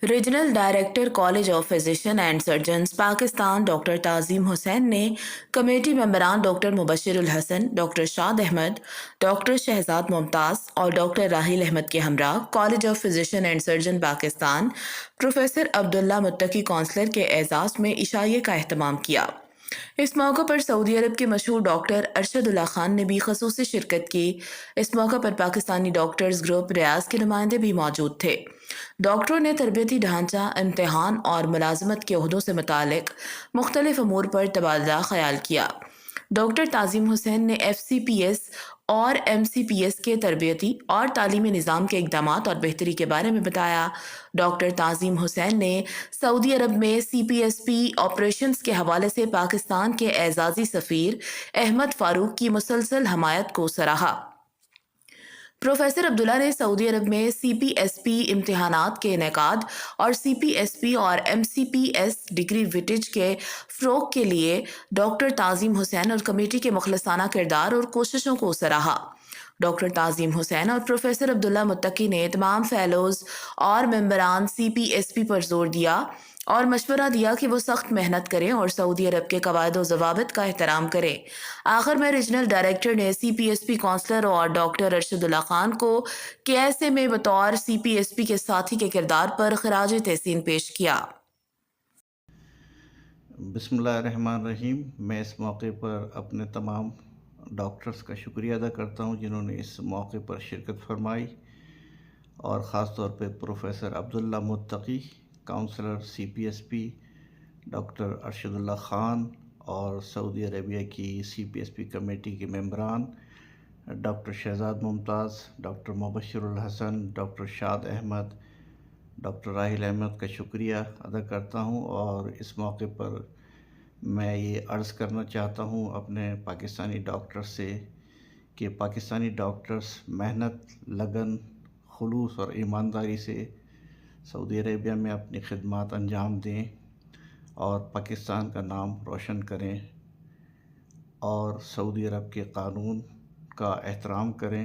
Regional director college of physician and surgeons Pakistan doctor تعظیم حسین نے committee ممبران ڈاکٹر مبشر الحسن، doctor شاد Ahmad, doctor Shahzad ممتاز اور ڈاکٹر راحیل احمد کے ہمراہ college of physician and surgeon Pakistan professor Abdullah Muttaqi councillor کے اعزاز میں عشائیے کا اہتمام کیا۔ اس موقع پر سعودی عرب کے مشہور ڈاکٹر ارشد اللہ خان نے بھی خصوصی شرکت کی۔ اس موقع پر پاکستانی ڈاکٹرز گروپ ریاض کے نمائندے بھی موجود تھے۔ ڈاکٹروں نے تربیتی ڈھانچہ، امتحان اور ملازمت کے عہدوں سے متعلق مختلف امور پر تبادلہ خیال کیا۔ ڈاکٹر تعظیم حسین نے ایف سی پی ایس اور ایم سی پی ایس کے تربیتی اور تعلیمی نظام کے اقدامات اور بہتری کے بارے میں بتایا۔ ڈاکٹر تعظیم حسین نے سعودی عرب میں سی پی ایس پی آپریشنز کے حوالے سے پاکستان کے اعزازی سفیر احمد فاروق کی مسلسل حمایت کو سراہا۔ پروفیسر عبداللہ نے سعودی عرب میں سی پی ایس پی امتحانات کے انعقاد اور سی پی ایس پی اور M C P S degree weightage کے فروغ کے لیے ڈاکٹر تعظیم حسین اور کمیٹی کے مخلصانہ کردار اور کوششوں کو سراہا۔ ڈاکٹر تعظیم حسین اور پروفیسر عبداللہ متقی نے تمام فیلوز اور ممبران سی پی ایس پی پر زور دیا اور مشورہ دیا کہ وہ سخت محنت کریں اور سعودی عرب کے قواعد و ضوابط کا احترام کریں۔ آخر میں ریجنل ڈائریکٹر نے سی پی ایس پی کونسلر اور ڈاکٹر ارشد اللہ خان کو کے ایس اے میں بطور سی پی ایس پی کے ساتھی کے کردار پر خراج تحسین پیش کیا۔ بسم اللہ الرحمن الرحیم۔ میں اس موقع پر اپنے تمام ڈاکٹرز کا شکریہ ادا کرتا ہوں جنہوں نے اس موقع پر شرکت فرمائی، اور خاص طور پہ professor Abdullah Muttaqi councillor C P S P, doctor Arshad Ullah Khan اور سعودی عربیہ کی سی پی ایس پی کمیٹی کے ممبران ڈاکٹر شہزاد ممتاز، ڈاکٹر مبشر الحسن، ڈاکٹر شاد احمد، ڈاکٹر راحیل احمد کا شکریہ ادا کرتا ہوں۔ اور اس موقع پر میں یہ عرض کرنا چاہتا ہوں اپنے پاکستانی ڈاکٹر سے کہ پاکستانی ڈاکٹرز محنت، لگن، خلوص اور ایمانداری سے سعودی عربیہ میں اپنی خدمات انجام دیں اور پاکستان کا نام روشن کریں اور سعودی عرب کے قانون کا احترام کریں